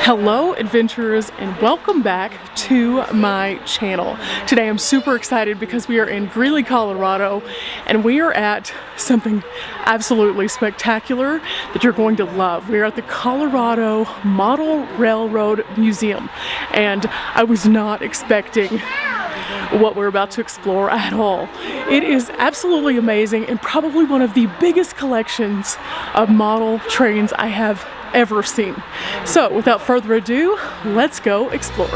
Hello adventurers, and welcome back to my channel. Today I'm super excited because we are in Greeley, Colorado, and we are at something absolutely spectacular that you're going to love. We are at the Colorado Model Railroad Museum, and I was not expecting what we're about to explore at all. It is absolutely amazing and probably one of the biggest collections of model trains I have ever seen. So without further ado, let's go explore.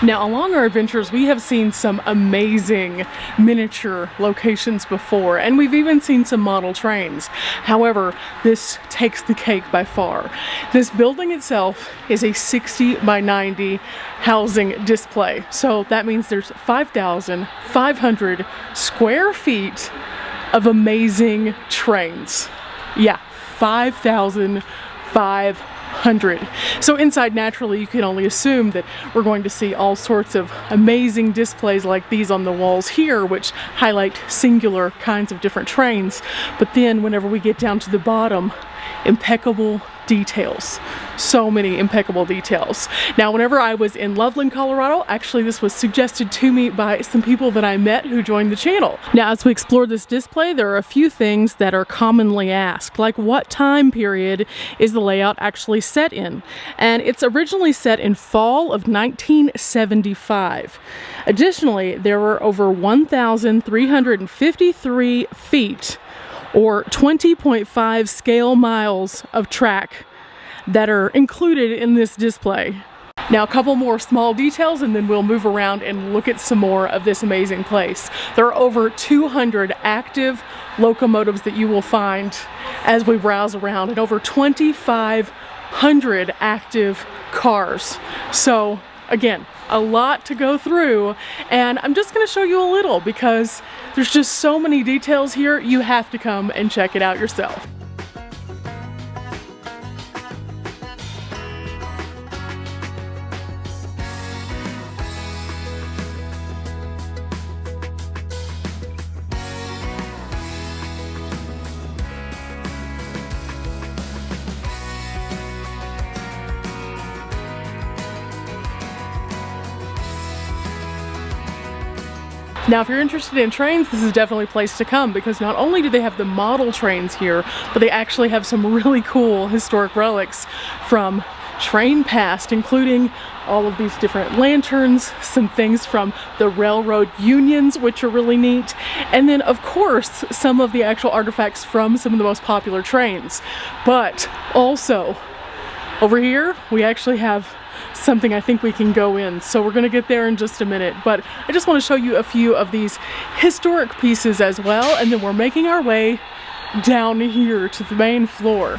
Now, along our adventures, we have seen some amazing miniature locations before, and we've even seen some model trains. However, this takes the cake by far. This building itself is a 60 by 90 housing display. So that means there's 5,500 square feet of amazing trains. Yeah, 5,500. So inside, naturally, you can only assume that we're going to see all sorts of amazing displays like these on the walls here, which highlight singular kinds of different trains. But then whenever we get down to the bottom, impeccable details. So many impeccable details. Now, whenever I was in Loveland, Colorado, actually this was suggested to me by some people that I met who joined the channel. Now, as we explore this display, there are a few things that are commonly asked, like what time period is the layout actually set in? And it's originally set in fall of 1975. Additionally, there were over 1,353 feet or 20.5 scale miles of track that are included in this display. Now, a couple more small details and then we'll move around and look at some more of this amazing place. There are over 200 active locomotives that you will find as we browse around, and over 2,500 active cars. So again, a lot to go through, and I'm just going to show you a little because there's just so many details here. You have to come and check it out yourself. Now, if you're interested in trains, this is definitely a place to come because not only do they have the model trains here, but they actually have some really cool historic relics from train past, including all of these different lanterns, some things from the railroad unions, which are really neat, and then of course some of the actual artifacts from some of the most popular trains. But also over here we actually have something I think we can go in, so we're gonna get there in just a minute, but I just want to show you a few of these historic pieces as well, and then we're making our way down here to the main floor.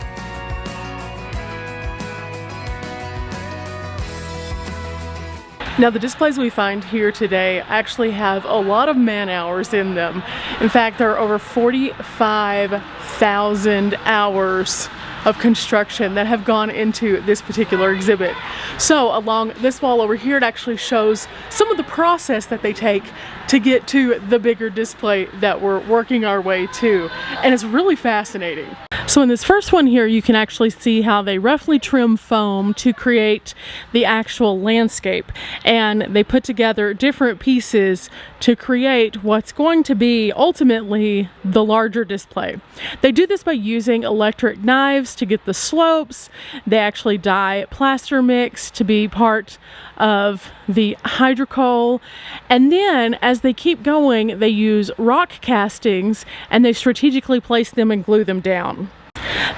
Now, the displays we find here today actually have a lot of man hours in them. In fact, there are over 45,000 hours of construction that have gone into this particular exhibit. So along this wall over here, it actually shows some of the process that they take to get to the bigger display that we're working our way to, and it's really fascinating. So in this first one here, you can actually see how they roughly trim foam to create the actual landscape, and they put together different pieces to create what's going to be ultimately the larger display. They do this by using electric knives to get the slopes. They actually dye plaster mix to be part of the hydrocoal, and then as they keep going, they use rock castings and they strategically place them and glue them down.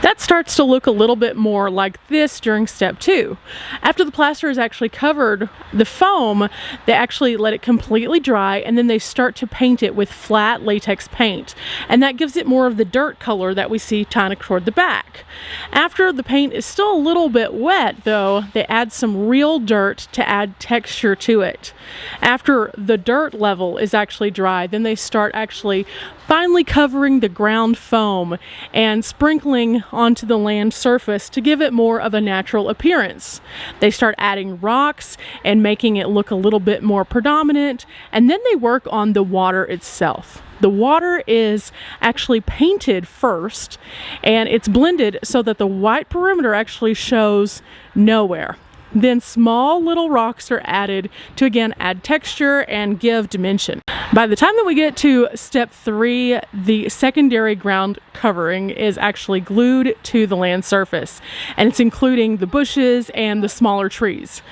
That starts to look a little bit more like this during step 2. After the plaster is actually covered, the foam, they actually let it completely dry, and then they start to paint it with flat latex paint. And that gives it more of the dirt color that we see kind of toward the back. After the paint is still a little bit wet though, they add some real dirt to add texture to it. After the dirt level is actually dry, then they start actually finally covering the ground foam and sprinkling onto the land surface to give it more of a natural appearance. They start adding rocks and making it look a little bit more predominant, and then they work on the water itself. The water is actually painted first, and it's blended so that the white perimeter actually shows nowhere. Then small little rocks are added to again add texture and give dimension. By the time that we get to step 3, the secondary ground covering is actually glued to the land surface, and it's including the bushes and the smaller trees.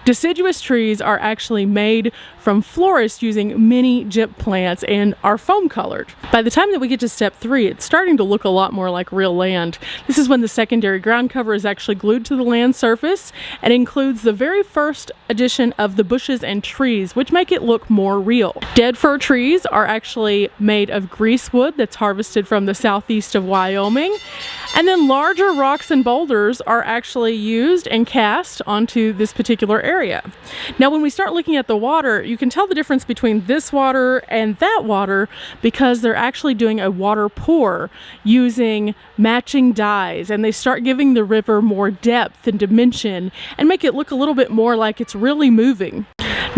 Deciduous trees are actually made from florists using mini gyp plants and are foam colored. By the time that we get to step 3, it's starting to look a lot more like real land. This is when the secondary ground cover is actually glued to the land surface and includes the very first addition of the bushes and trees, which make it look more real. Dead fir trees are actually made of greasewood that's harvested from the southeast of Wyoming, and then larger rocks and boulders are actually used and cast onto this particular area. Now when we start looking at the water, you can tell the difference between this water and that water because they're actually doing a water pour using matching dyes, and they start giving the river more depth and dimension and make it look a little bit more like it's really moving.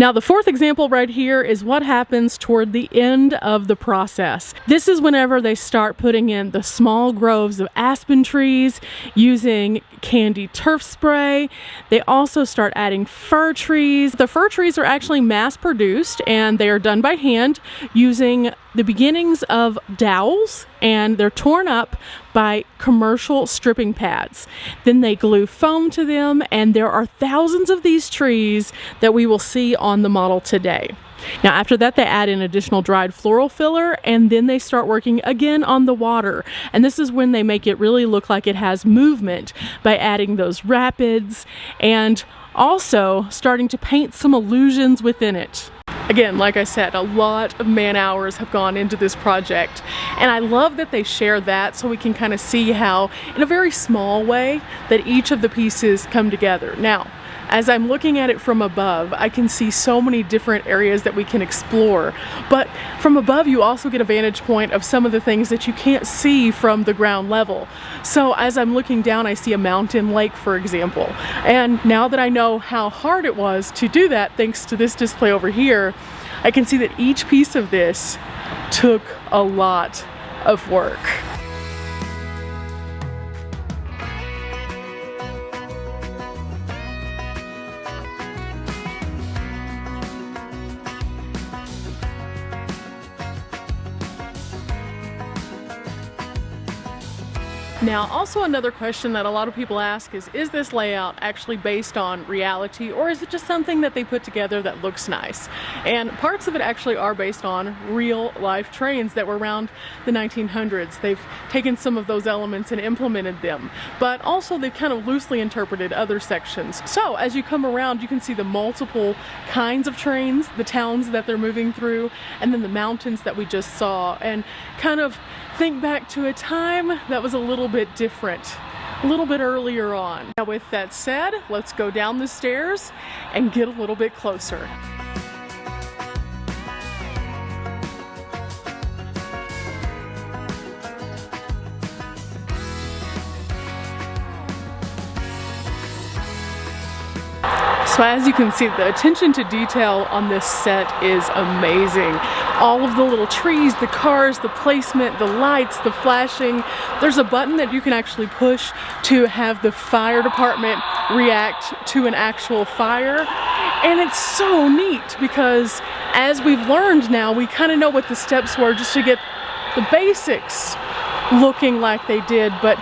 Now the fourth example right here is what happens toward the end of the process. This is whenever they start putting in the small groves of aspen trees using candy turf spray. They also start adding fir trees. The fir trees are actually mass produced, and they are done by hand using the beginnings of dowels, and they're torn up by commercial stripping pads. Then they glue foam to them, and there are thousands of these trees that we will see on the model today. Now after that, they add in additional dried floral filler, and then they start working again on the water. And this is when they make it really look like it has movement by adding those rapids and also starting to paint some illusions within it. Again, like I said, a lot of man hours have gone into this project, and I love that they share that so we can kind of see how, in a very small way, that each of the pieces come together. Now, as I'm looking at it from above, I can see so many different areas that we can explore, but from above you also get a vantage point of some of the things that you can't see from the ground level. So as I'm looking down, I see a mountain lake, for example, and now that I know how hard it was to do that thanks to this display over here, I can see that each piece of this took a lot of work. Now, also another question that a lot of people ask is this layout actually based on reality, or is it just something that they put together that looks nice? And parts of it actually are based on real life trains that were around the 1900s. They've taken some of those elements and implemented them, but also they've kind of loosely interpreted other sections. So as you come around, you can see the multiple kinds of trains, the towns that they're moving through, and then the mountains that we just saw, and kind of think back to a time that was a little bit different, a little bit earlier on. Now with that said, let's go down the stairs and get a little bit closer. So as you can see, the attention to detail on this set is amazing. All of the little trees, the cars, the placement, the lights, the flashing. There's a button that you can actually push to have the fire department react to an actual fire. And it's so neat because as we've learned now, we kind of know what the steps were just to get the basics looking like they did. But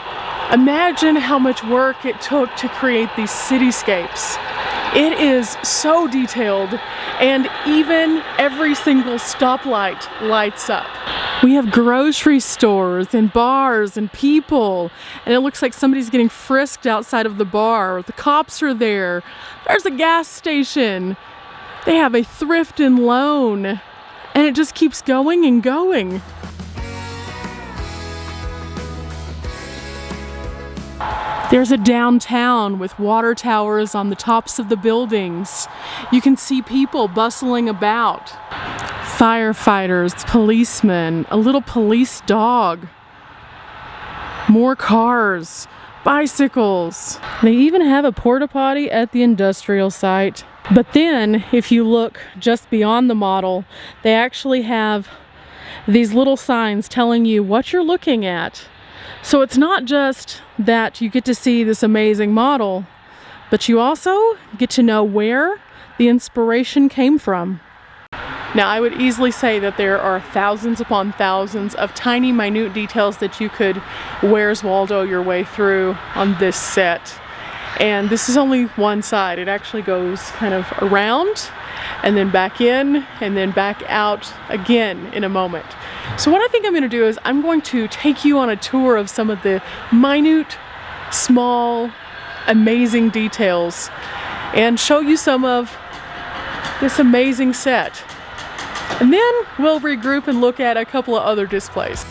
imagine how much work it took to create these cityscapes. It is so detailed, and even every single stoplight lights up. We have grocery stores and bars and people, and it looks like somebody's getting frisked outside of the bar. The cops are there. There's a gas station. They have a thrift and loan, and it just keeps going and going. There's a downtown with water towers on the tops of the buildings. You can see people bustling about. Firefighters, policemen, a little police dog. More cars, bicycles. They even have a porta potty at the industrial site. But then, if you look just beyond the model, they actually have these little signs telling you what you're looking at. So it's not just that you get to see this amazing model, but you also get to know where the inspiration came from. Now, I would easily say that there are thousands upon thousands of tiny, minute details that you could Where's Waldo your way through on this set. And this is only one side. It actually goes kind of around and then back in and then back out again in a moment. So what I think I'm going to do is I'm going to take you on a tour of some of the minute, small, amazing details and show you some of this amazing set. And then we'll regroup and look at a couple of other displays.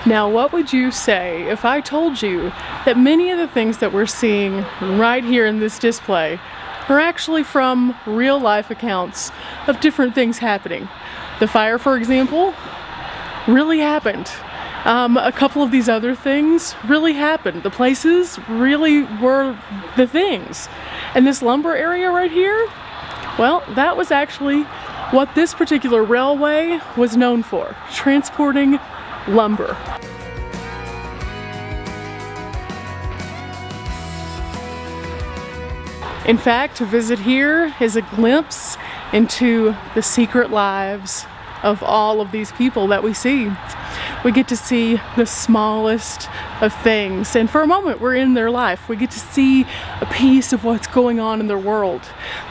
Now, what would you say if I told you that many of the things that we're seeing right here in this display are actually from real life accounts of different things happening? The fire, for example, really happened. A couple of these other things really happened. The places really were the things. And this lumber area right here, well, that was actually what this particular railway was known for, transporting lumber. In fact, to visit here is a glimpse into the secret lives of all of these people that we see. We get to see the smallest of things, and for a moment we're in their life. We get to see a piece of what's going on in their world.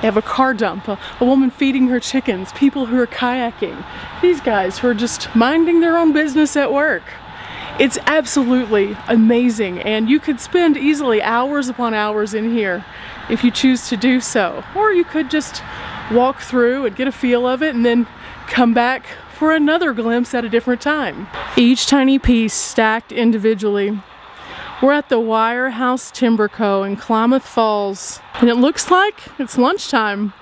They have a car dump, a woman feeding her chickens, people who are kayaking, these guys who are just minding their own business at work. It's absolutely amazing, and you could spend easily hours upon hours in here if you choose to do so. Or you could just walk through and get a feel of it and then come back for another glimpse at a different time. Each tiny piece stacked individually. We're at the Wire House Timber Co. in Klamath Falls, and it looks like it's lunchtime.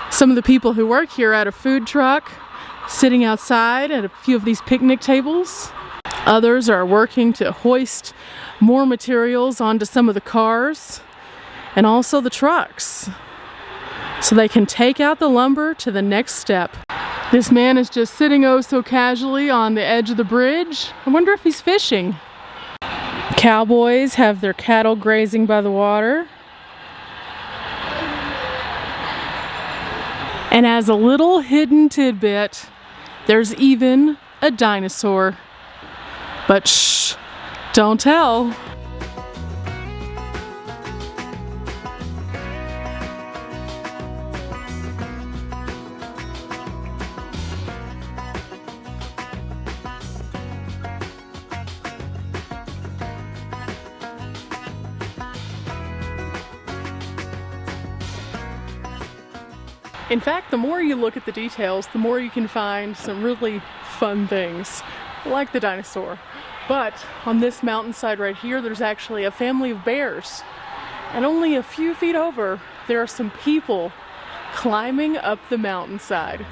Some of the people who work here are at a food truck, sitting outside at a few of these picnic tables. Others are working to hoist more materials onto some of the cars and also the trucks, so they can take out the lumber to the next step. This man is just sitting oh so casually on the edge of the bridge. I wonder if he's fishing. Cowboys have their cattle grazing by the water. And as a little hidden tidbit, there's even a dinosaur. But shh, don't tell. In fact, the more you look at the details, the more you can find some really fun things, like the dinosaur. But on this mountainside right here, there's actually a family of bears. And only a few feet over, there are some people climbing up the mountainside.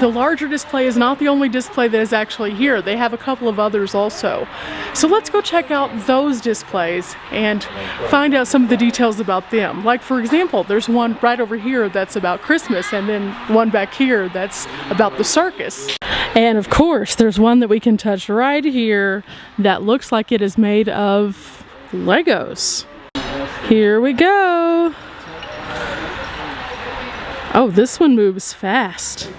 The larger display is not the only display that is actually here. They have a couple of others also. So let's go check out those displays and find out some of the details about them. Like, for example, there's one right over here that's about Christmas, and then one back here that's about the circus. And of course, there's one that we can touch right here that looks like it is made of Legos. Here we go. Oh, this one moves fast.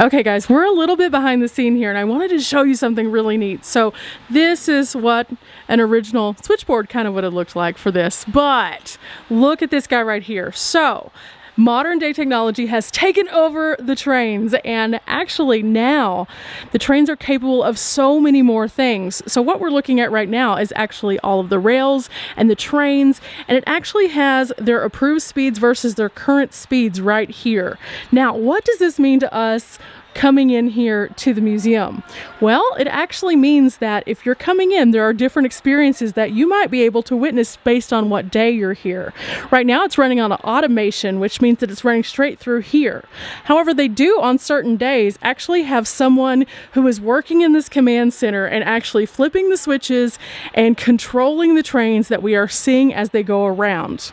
Okay guys, we're a little bit behind the scene here and I wanted to show you something really neat. So this is what an original switchboard kind of would have looked like for this, but look at this guy right here. So Modern day technology has taken over the trains, and actually now the trains are capable of so many more things. So what we're looking at right now is actually all of the rails and the trains, and it actually has their approved speeds versus their current speeds right here. Now, what does this mean to us coming in here to the museum? Well, it actually means that if you're coming in, there are different experiences that you might be able to witness based on what day you're here. Right now it's running on automation, which means that it's running straight through here. However, they do on certain days actually have someone who is working in this command center and actually flipping the switches and controlling the trains that we are seeing as they go around.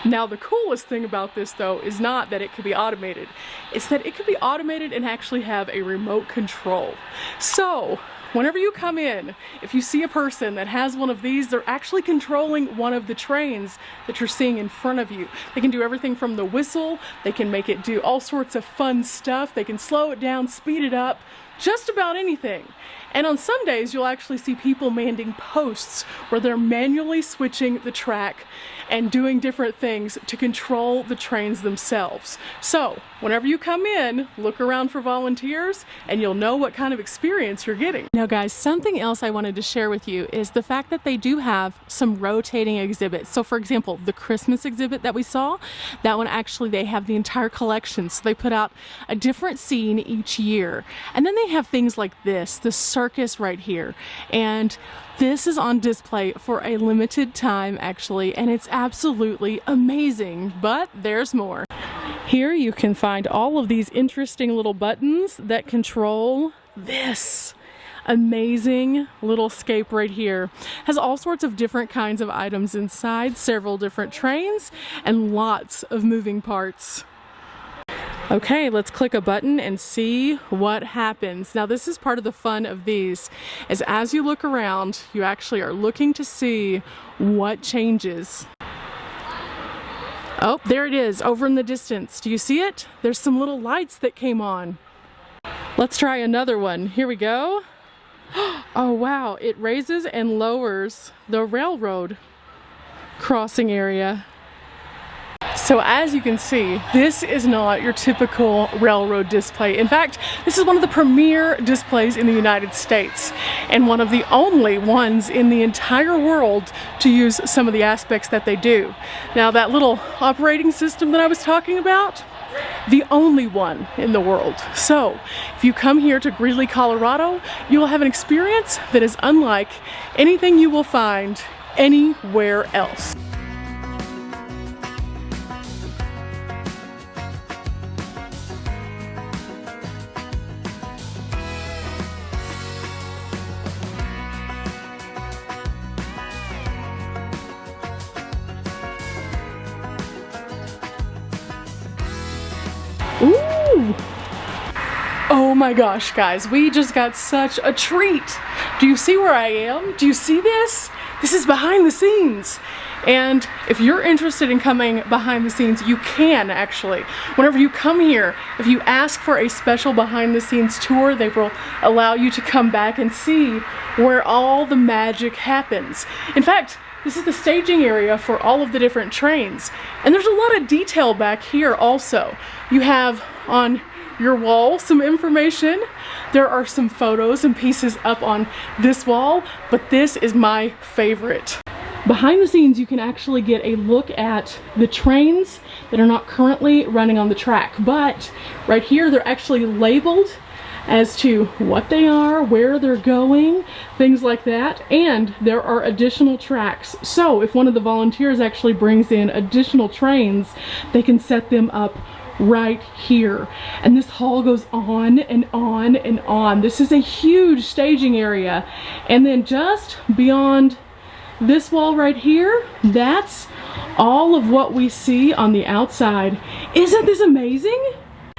Now, the coolest thing about this, though, is not that it could be automated. It's that it could be automated and actually have a remote control. So, whenever you come in, if you see a person that has one of these, they're actually controlling one of the trains that you're seeing in front of you. They can do everything from the whistle, they can make it do all sorts of fun stuff, they can slow it down, speed it up, just about anything. And on some days, you'll actually see people manning posts where they're manually switching the track and doing different things to control the trains themselves. So, whenever you come in, look around for volunteers and you'll know what kind of experience you're getting. Now guys, something else I wanted to share with you is the fact that they do have some rotating exhibits. So for example, the Christmas exhibit that we saw, that one actually they have the entire collection. So they put out a different scene each year. And then they have things like this, the circus right here. And this is on display for a limited time actually, and it's absolutely amazing, but there's more. Here you can find all of these interesting little buttons that control this amazing little scape right here. Has all sorts of different kinds of items inside, several different trains, and lots of moving parts. Okay, let's click a button and see what happens. Now this is part of the fun of these, is as you look around, you actually are looking to see what changes. Oh, there it is, over in the distance. Do you see it? There's some little lights that came on. Let's try another one. Here we go. Oh wow, it raises and lowers the railroad crossing area. So as you can see, this is not your typical railroad display. In fact, this is one of the premier displays in the United States and one of the only ones in the entire world to use some of the aspects that they do. Now that little operating system that I was talking about, the only one in the world. So if you come here to Greeley, Colorado, you will have an experience that is unlike anything you will find anywhere else. Ooh! Oh my gosh, guys, we just got such a treat. Do you see where I am? Do you see this? This is behind the scenes. And if you're interested in coming behind the scenes, you can actually. Whenever you come here, if you ask for a special behind the scenes tour, they will allow you to come back and see where all the magic happens. In fact, this is the staging area for all of the different trains. And there's a lot of detail back here also. You have on your wall some information. There are some photos and pieces up on this wall, but this is my favorite. Behind the scenes, you can actually get a look at the trains that are not currently running on the track, but right here they're actually labeled as to what they are, where they're going, things like that, and there are additional tracks. So if one of the volunteers actually brings in additional trains, they can set them up right here. And this hall goes on and on and on. This is a huge staging area. And then just beyond this wall right here, that's all of what we see on the outside. Isn't this amazing?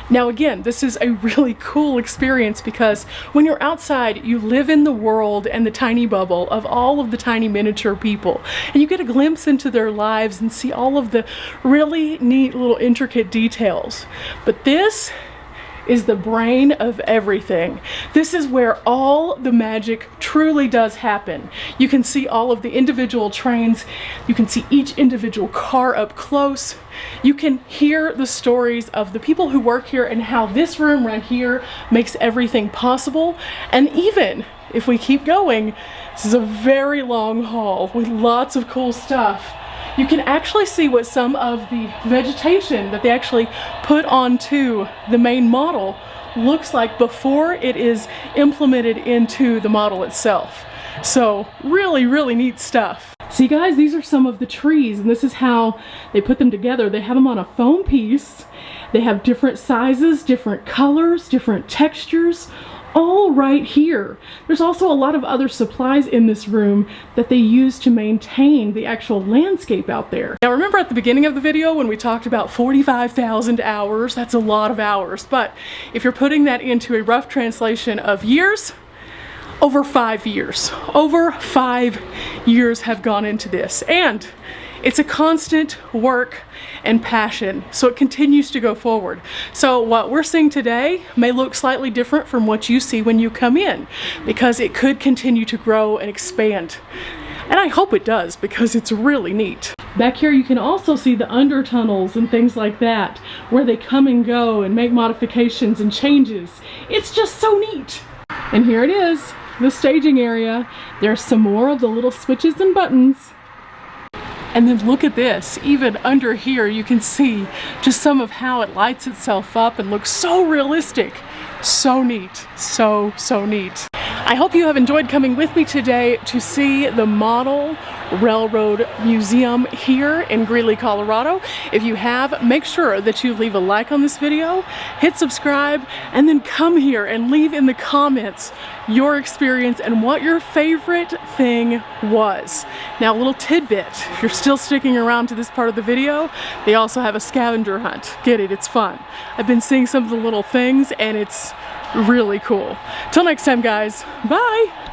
Now again, this is a really cool experience because when you're outside, you live in the world and the tiny bubble of all of the tiny miniature people. And you get a glimpse into their lives and see all of the really neat little intricate details. But this is the brain of everything. This is where all the magic truly does happen. You can see all of the individual trains. You can see each individual car up close. You can hear the stories of the people who work here and how this room right here makes everything possible. And even if we keep going, this is a very long hall with lots of cool stuff. You can actually see what some of the vegetation that they actually put onto the main model looks like before it is implemented into the model itself. So really, really neat stuff. See guys, these are some of the trees, and this is how they put them together. They have them on a foam piece. They have different sizes, different colors, different textures, all right here. There's also a lot of other supplies in this room that they use to maintain the actual landscape out there. Now remember at the beginning of the video when we talked about 45,000 hours? That's a lot of hours, but if you're putting that into a rough translation of years, over 5 years. Over 5 years have gone into this, and it's a constant work and passion, so it continues to go forward. So what we're seeing today may look slightly different from what you see when you come in, because it could continue to grow and expand. And I hope it does, because it's really neat. Back here you can also see the under tunnels and things like that, where they come and go and make modifications and changes. It's just so neat. And here it is, the staging area. There's some more of the little switches and buttons. And then look at this, even under here you can see just some of how it lights itself up and looks so realistic. So neat, so neat. I hope you have enjoyed coming with me today to see the Model Railroad Museum here in Greeley, Colorado. If you have, make sure that you leave a like on this video, hit subscribe, and then come here and leave in the comments your experience and what your favorite thing was. Now a little tidbit, if you're still sticking around to this part of the video, they also have a scavenger hunt. Get it, it's fun. I've been seeing some of the little things and it's really cool. Till next time guys, bye!